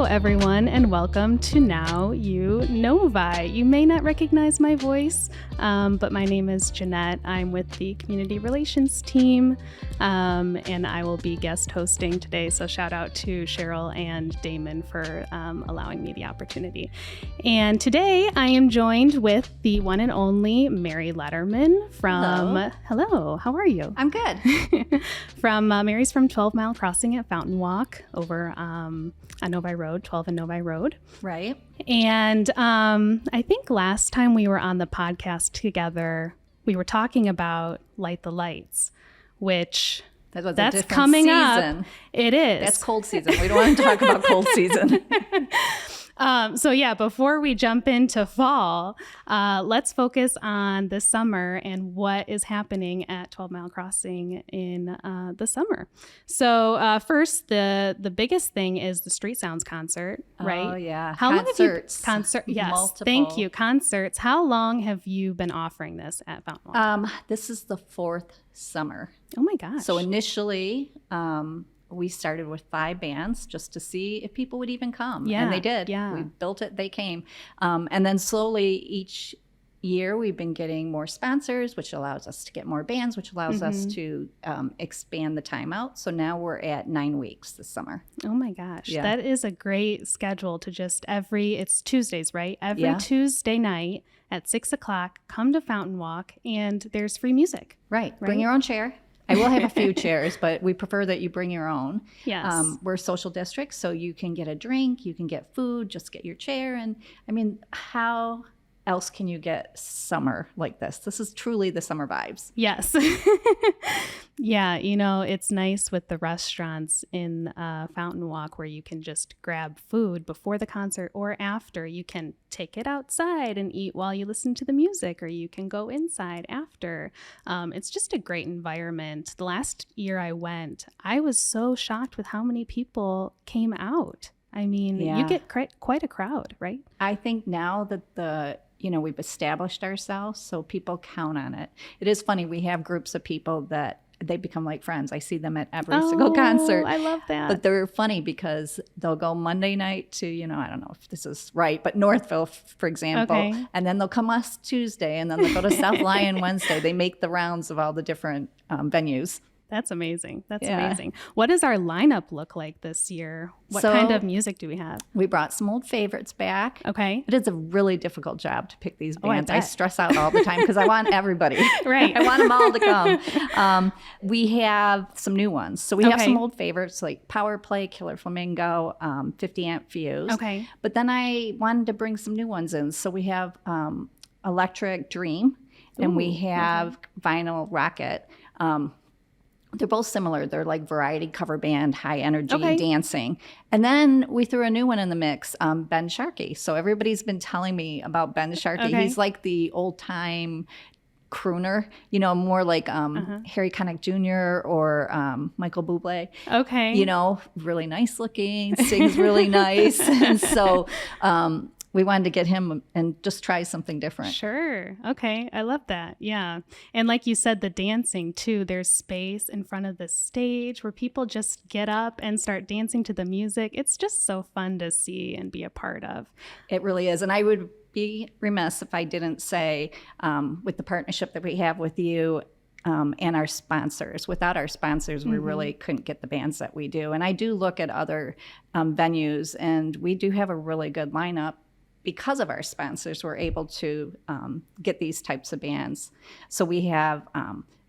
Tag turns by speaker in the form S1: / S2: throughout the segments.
S1: everyone, and welcome to Now You Novi. You may not recognize my voice, but my name is Jeanette. I'm with the Community Relations team, and I will be guest hosting today. So shout out to Cheryl and Damon for allowing me the opportunity. And today I am joined with the one and only Mary Letterman from... Hello, how are you?
S2: I'm good.
S1: Mary's from 12 Mile Crossing at Fountain Walk over on Novi Road, 12 and Novi Road.
S2: Right.
S1: And I think last time we were on the podcast together, we were talking about Light the Lights, which that's coming season. Up. It is.
S2: That's cold season. We don't want to talk about cold season.
S1: So yeah, before we jump into fall, let's focus on the summer and what is happening at 12 Mile Crossing in the summer. So first, the biggest thing is the Street Sounds concert, right?
S2: Oh yeah,
S1: How
S2: concerts.
S1: Long have you, yes,
S2: Multiple.
S1: Thank you, concerts. How long have you been offering this at Fountain Walk?
S2: This is the fourth summer.
S1: Oh my gosh!
S2: So initially, we started with 5 bands just to see if people would even come.
S1: Yeah,
S2: and they did.
S1: Yeah.
S2: We built it, they came. And then slowly each year we've been getting more sponsors, which allows us to get more bands, which allows us to expand the time out. So now we're at 9 weeks this summer.
S1: Oh my gosh.
S2: Yeah.
S1: That is a great schedule to just it's Tuesdays, right? Every Tuesday night at 6:00, come to Fountain Walk and there's free music.
S2: Right. Bring your own chair. I will have a few chairs, but we prefer that you bring your own.
S1: Yes.
S2: We're social districts, so you can get a drink, you can get food, just get your chair. And I mean, how else can you get summer like this? This is truly the summer vibes.
S1: Yes. Yeah, it's nice with the restaurants in Fountain Walk where you can just grab food before the concert or after. You can take it outside and eat while you listen to the music, or you can go inside after. It's just a great environment. The last year I went, I was so shocked with how many people came out. I mean, you get quite a crowd, right?
S2: I think now that we've established ourselves, so people count on it. It is funny. We have groups of people that they become like friends. I see them at every single concert.
S1: I love that.
S2: But they're funny because they'll go Monday night to, I don't know if this is right, but Northville, for example.
S1: Okay.
S2: And then they'll come last Tuesday, and then they'll go to South Lyon Wednesday. They make the rounds of all the different venues.
S1: That's amazing. That's amazing. What does our lineup look like this year? What kind of music do we have?
S2: We brought some old favorites back.
S1: Okay.
S2: It is a really difficult job to pick these bands.
S1: I
S2: I stress out all the time because I want everybody.
S1: Right.
S2: I want them all to come. We have some new ones. So we have some old favorites like Power Play, Killer Flamingo, 50 Amp Fuse.
S1: Okay.
S2: But then I wanted to bring some new ones in. So we have Electric Dream and we have Vinyl Rocket. They're both similar. They're like variety cover band, high energy dancing. And then we threw a new one in the mix, Ben Sharkey. So everybody's been telling me about Ben Sharkey.
S1: Okay.
S2: He's like the old time crooner, more like Harry Connick Jr. or Michael Bublé.
S1: Okay.
S2: Really nice looking, sings really nice. And so we wanted to get him and just try something different.
S1: Sure. Okay. I love that. Yeah. And like you said, the dancing too, there's space in front of the stage where people just get up and start dancing to the music. It's just so fun to see and be a part of.
S2: It really is. And I would be remiss if I didn't say, with the partnership that we have with you and our sponsors. Without our sponsors, we really couldn't get the bands that we do. And I do look at other venues, and we do have a really good lineup. Because of our sponsors, we're able to get these types of bands. So we have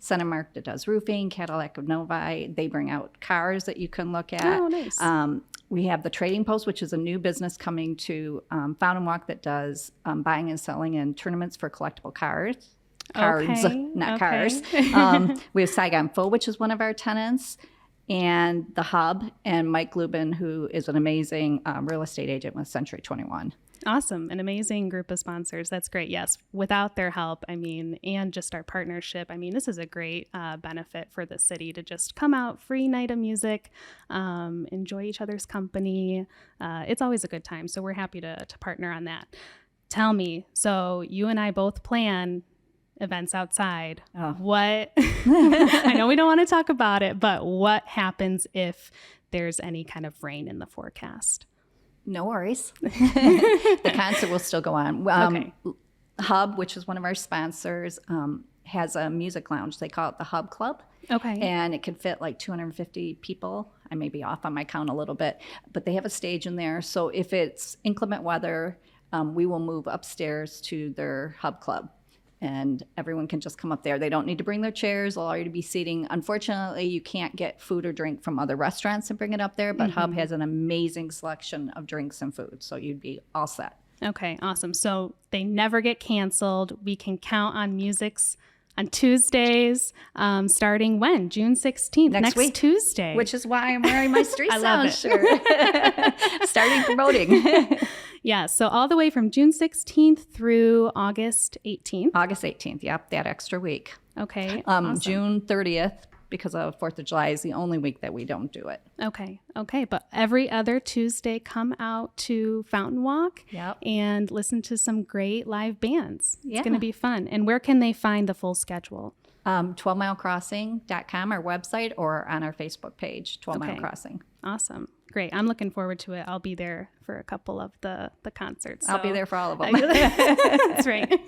S2: Centermark that does roofing, Cadillac of Novi. They bring out cars that you can look at.
S1: Oh, nice.
S2: We have the Trading Post, which is a new business coming to Fountain Walk that does buying and selling in tournaments for collectible cards. Not cars. We have Saigon Fo, which is one of our tenants, and The Hub, and Mike Lubin, who is an amazing real estate agent with Century 21.
S1: Awesome. An amazing group of sponsors. That's great. Yes. Without their help, and just our partnership, this is a great benefit for the city to just come out, free night of music, enjoy each other's company. It's always a good time. So we're happy to partner on that. Tell me, so you and I both plan events outside. What, I know we don't want to talk about it, but what happens if there's any kind of rain in the forecast?
S2: No worries. The concert will still go on.
S1: Okay.
S2: Hub, which is one of our sponsors, has a music lounge. They call it the Hub Club.
S1: Okay.
S2: And it can fit like 250 people. I may be off on my count a little bit, but they have a stage in there. So if it's inclement weather, we will move upstairs to their Hub Club. And everyone can just come up there. They don't need to bring their chairs. They'll already be seating. Unfortunately, you can't get food or drink from other restaurants and bring it up there, but Hub has an amazing selection of drinks and food. So you'd be all set.
S1: Okay, awesome. So they never get canceled. We can count on Music's on Tuesdays, starting when? June 16th.
S2: Next week.
S1: Tuesday.
S2: Which is why I'm wearing my Street
S1: I love
S2: Sound shirt. Starting promoting.
S1: Yeah, so all the way from June 16th through August 18th.
S2: August 18th, yep, that extra week.
S1: Okay, awesome.
S2: June 30th, because of 4th of July, is the only week that we don't do it.
S1: Okay, but every other Tuesday, come out to Fountain Walk and listen to some great live bands. It's going to be fun. And where can they find the full schedule?
S2: 12milecrossing.com, our website, or on our Facebook page, 12 Mile Crossing.
S1: Awesome. Great. I'm looking forward to it. I'll be there for a couple of the concerts.
S2: I'll be there for all of them.
S1: That's right.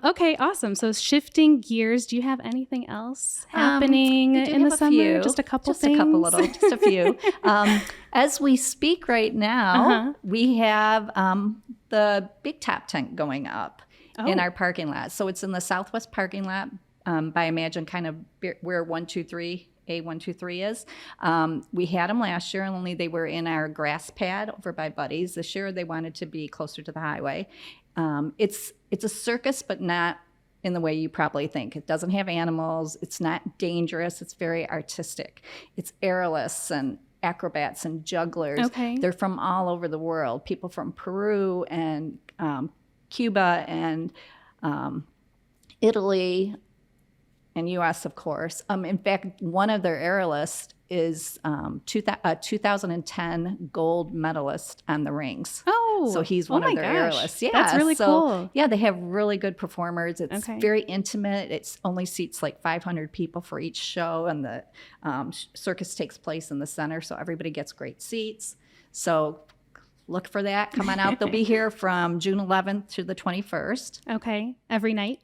S1: Okay, awesome. So shifting gears, do you have anything else happening in the summer?
S2: Few.
S1: Just a couple
S2: just
S1: things?
S2: Just a few. As we speak right now, we have the Big Top tent going up in our parking lot. So it's in the southwest parking lot by Imagine, kind of where 123 A123 is. We had them last year, only they were in our grass pad over by Buddy's. This year they wanted to be closer to the highway. It's a circus, but not in the way you probably think. It doesn't have animals. It's not dangerous. It's very artistic. It's aerialists and acrobats and jugglers.
S1: Okay.
S2: They're from all over the world. People from Peru and Cuba and Italy and U.S., of course. In fact, one of their aerialists is a 2010 gold medalist on the rings.
S1: Oh,
S2: so he's one of their aerialists. Yeah,
S1: that's really cool.
S2: Yeah, they have really good performers. It's
S1: Okay.
S2: very intimate. It's only seats like 500 people for each show, and the circus takes place in the center, so everybody gets great seats. So look for that. Come on out. They'll be here from June 11th to the 21st.
S1: Okay. Every night?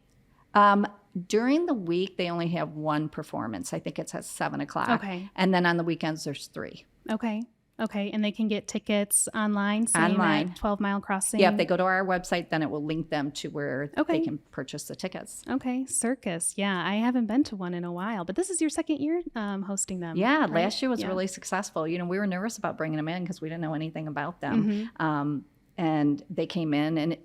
S2: During the week, they only have one performance. I think it's at 7 o'clock.
S1: Okay.
S2: And then on the weekends, there's 3.
S1: Okay. And they can get tickets online? At 12 Mile Crossing?
S2: Yeah, if they go to our website, then it will link them to where they can purchase the tickets.
S1: Okay. Circus. Yeah, I haven't been to one in a while, but this is your second year hosting them.
S2: Yeah,
S1: right?
S2: last year was really successful. You know, we were nervous about bringing them in because we didn't know anything about them. And they came in, and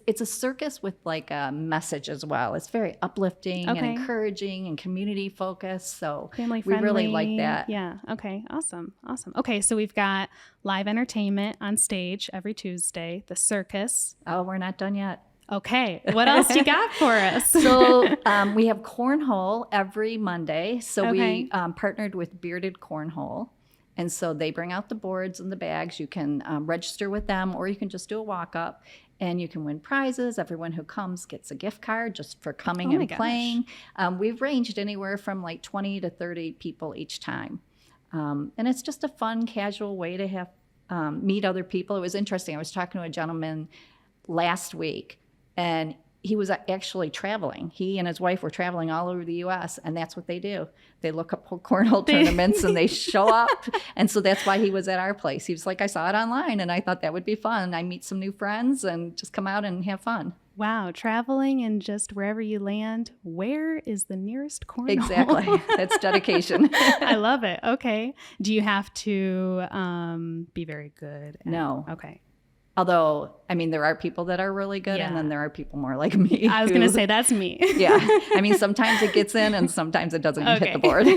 S2: it's a circus with like a message as well. It's very uplifting and encouraging and community focused. So
S1: family friendly.
S2: We really like that.
S1: Yeah. Okay. Awesome. Okay. So we've got live entertainment on stage every Tuesday, the circus.
S2: Oh, we're not done yet.
S1: Okay. What else do you got for us?
S2: So we have cornhole every Monday. So we partnered with Bearded Cornhole. And so they bring out the boards and the bags. You can register with them, or you can just do a walk-up, and you can win prizes. Everyone who comes gets a gift card just for coming and playing. We've ranged anywhere from like 20 to 30 people each time. And it's just a fun, casual way to have meet other people. It was interesting. I was talking to a gentleman last week, and he was actually traveling. He and his wife were traveling all over the U.S., and that's what they do. They look up cornhole tournaments and they show up. And so that's why he was at our place. He was like, I saw it online, and I thought that would be fun. I meet some new friends and just come out and have fun.
S1: Wow, traveling and just wherever you land, where is the nearest cornhole?
S2: Exactly. That's dedication.
S1: I love it. Okay. Do you have to be very good?
S2: No.
S1: Okay.
S2: Although, I mean, there are people that are really good, and then there are people more like me.
S1: I was going to say, that's me.
S2: Yeah. I mean, sometimes it gets in and sometimes it doesn't hit the board.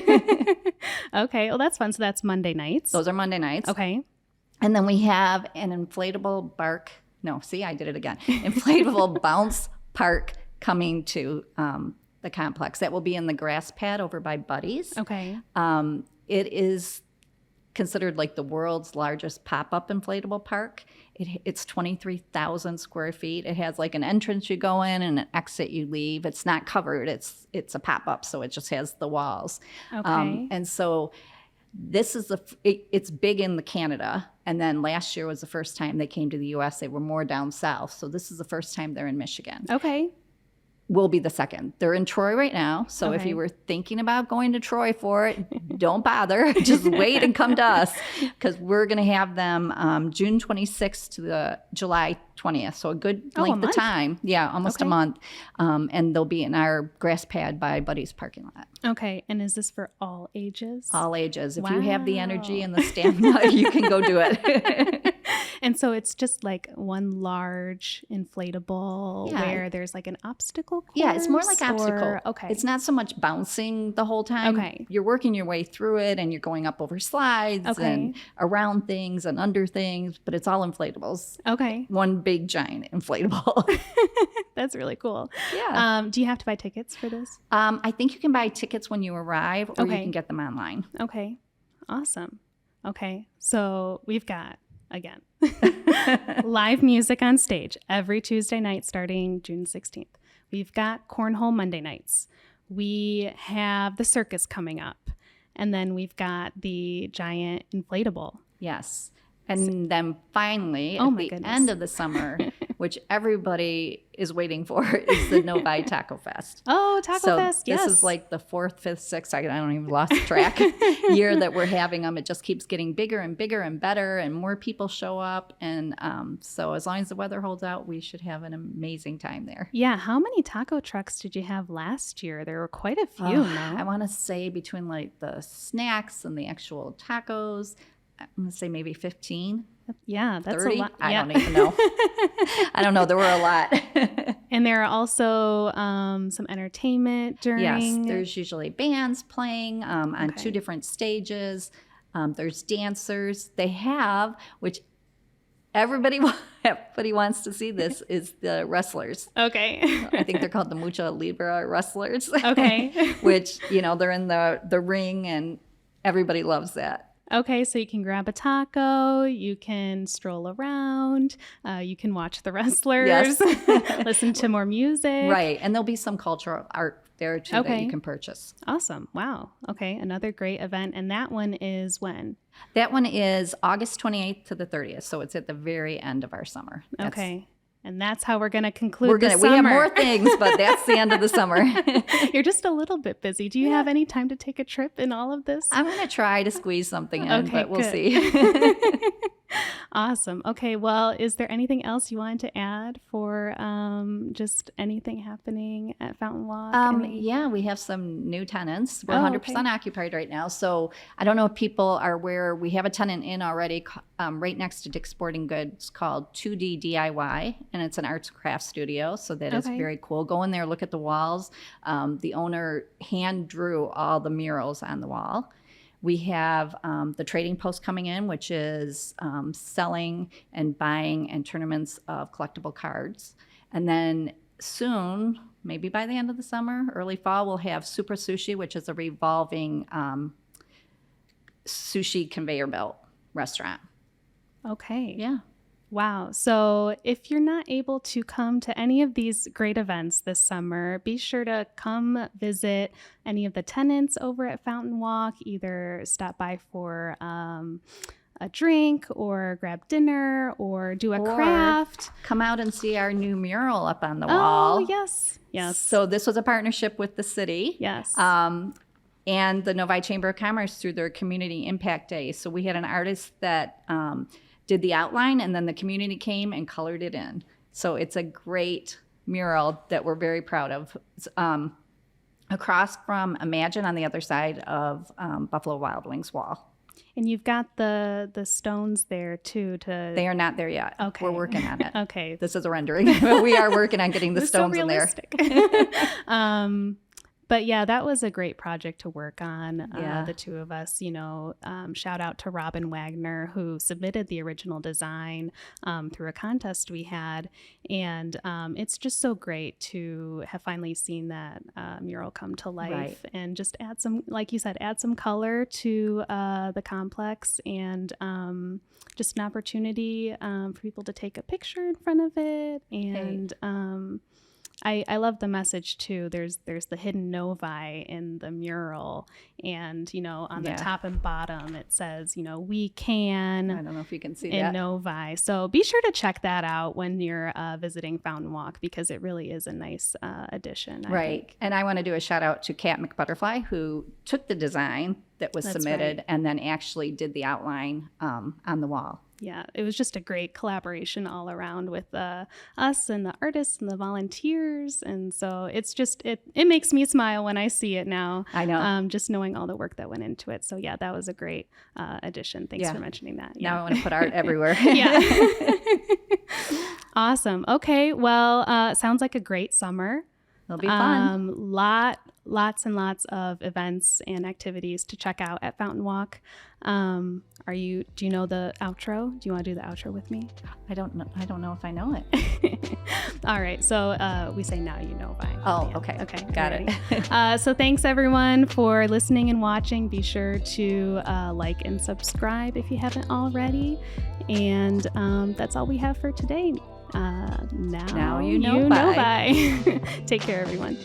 S1: Okay. Well, that's fun. So that's Monday nights.
S2: Those are Monday nights.
S1: Okay.
S2: And then we have an inflatable inflatable bounce park coming to the complex. That will be in the grass pad over by Buddy's.
S1: Okay.
S2: It is considered like the world's largest pop-up inflatable park. It's 23,000 square feet. It has like an entrance you go in and an exit you leave. It's not covered. It's a pop-up, so it just has the walls.
S1: Okay.
S2: And so This is it's big in the Canada. And then last year was the first time they came to the US. They were more down south. So this is the first time they're in Michigan.
S1: Okay.
S2: Will be the second. They're in Troy right now. So if you were thinking about going to Troy for it, don't bother. Just wait and come to us, because we're going to have them June 26th to the July 20th. So a good length of time. Yeah, almost a month. And they'll be in our grass pad by Buddy's parking lot.
S1: Okay. And is this for all ages?
S2: All ages. If you have the energy and the stamina, you can go do it.
S1: And so it's just like one large inflatable where there's like an obstacle course?
S2: Yeah, it's more like obstacle.
S1: Okay.
S2: It's not so much bouncing the whole time.
S1: Okay.
S2: You're working your way through it, and you're going up over slides and around things and under things, but it's all inflatables.
S1: Okay.
S2: One big giant inflatable.
S1: That's really cool.
S2: Yeah.
S1: Do you have to buy tickets for this?
S2: I think you can buy tickets when you arrive, or you can get them online.
S1: Okay. Awesome. Okay. So we've got, again, live music on stage every Tuesday night starting June 16th. We've got cornhole Monday nights. We have the circus coming up. And then we've got the giant inflatable.
S2: Yes. And then finally, at the end of the summer, which everybody is waiting for, is the Novi Taco Fest.
S1: Oh, Taco Fest, yes.
S2: This is like the 4th, 5th, 6th, I don't even lost track, year that we're having them. It just keeps getting bigger and bigger and better, and more people show up. And so as long as the weather holds out, we should have an amazing time there.
S1: Yeah. How many taco trucks did you have last year? There were quite a few, no?
S2: I want to say between like the snacks and the actual tacos, I'm going to say maybe 15.
S1: Yeah, that's
S2: 30?
S1: a lot.
S2: I don't even know. I don't know. There were a lot.
S1: And there are also some entertainment during.
S2: Yes, there's usually bands playing on 2 different stages. There's dancers. They have, which everybody wants to see this, is the wrestlers.
S1: Okay.
S2: I think they're called the Mucha Libre wrestlers.
S1: Okay.
S2: Which, they're in the ring, and everybody loves that.
S1: Okay, so you can grab a taco, you can stroll around, you can watch the wrestlers, listen to more music.
S2: Right, and there'll be some cultural art there too that you can purchase.
S1: Awesome. Wow. Okay, another great event. And that one is when?
S2: That one is August 28th to the 30th, so it's at the very end of our summer.
S1: Okay. And that's how we're going to conclude the summer.
S2: We have more things, but that's the end of the summer.
S1: You're just a little bit busy. Do you have any time to take a trip in all of this?
S2: I'm going to try to squeeze something in, but we'll see.
S1: Awesome. Okay. Well, is there anything else you wanted to add for just anything happening at Fountain Walk?
S2: Yeah, we have some new tenants. We're 100% occupied right now. So I don't know if people are aware, we have a tenant in already right next to Dick's Sporting Goods called 2D DIY, and it's an arts and crafts studio. So that is very cool. Go in there, look at the walls. The owner hand drew all the murals on the wall. We have the Trading Post coming in, which is selling and buying and tournaments of collectible cards. And then soon, maybe by the end of the summer, early fall, we'll have Super Sushi, which is a revolving sushi conveyor belt restaurant.
S1: Okay.
S2: Yeah.
S1: Wow. So if you're not able to come to any of these great events this summer, be sure to come visit any of the tenants over at Fountain Walk, either stop by for a drink or grab dinner or do a craft.
S2: Come out and see our new mural up on the wall.
S1: Oh, yes. Yes.
S2: So this was a partnership with the city.
S1: Yes.
S2: And the Novi Chamber of Commerce through their Community Impact Day. So we had an artist that did the outline, and then the community came and colored it in. So it's a great mural that we're very proud of. It's, across from Imagine on the other side of Buffalo Wild Wings wall.
S1: And you've got the stones there too.
S2: They are not there yet.
S1: Okay.
S2: We're working on it.
S1: Okay.
S2: This is a rendering. We are working on getting the stones
S1: so
S2: in there.
S1: But yeah, that was a great project to work on.
S2: Yeah.
S1: The two of us, shout out to Robin Wagner, who submitted the original design through a contest we had. And it's just so great to have finally seen that mural come to life and just add some, like you said, add some color to the complex, and just an opportunity for people to take a picture in front of it and I love the message too. There's the hidden Novi in the mural, and on the top and bottom it says we can.
S2: I don't know if you can see
S1: in
S2: that.
S1: Novi. So be sure to check that out when you're visiting Fountain Walk, because it really is a nice addition. I think.
S2: And I want to do a shout out to Kat McButterfly, who took the design that was submitted and then actually did the outline on the wall.
S1: Yeah, it was just a great collaboration all around with us and the artists and the volunteers. And so it's just, it makes me smile when I see it now.
S2: I know.
S1: Just knowing all the work that went into it. So yeah, that was a great addition. Thanks for mentioning that. Yeah.
S2: Now I want to put art everywhere.
S1: Yeah. Awesome. Okay. Well, sounds like a great summer.
S2: It'll be fun.
S1: Lots and lots of events and activities to check out at Fountain Walk. Do you know the outro? Do you want to do the outro with me?
S2: I don't know if I know it.
S1: All right. So we say now you know by.
S2: Oh, okay.
S1: Okay.
S2: Got it.
S1: So thanks everyone for listening and watching. Be sure to like and subscribe if you haven't already. And that's all we have for today. Now you know. Bye. Take care, everyone.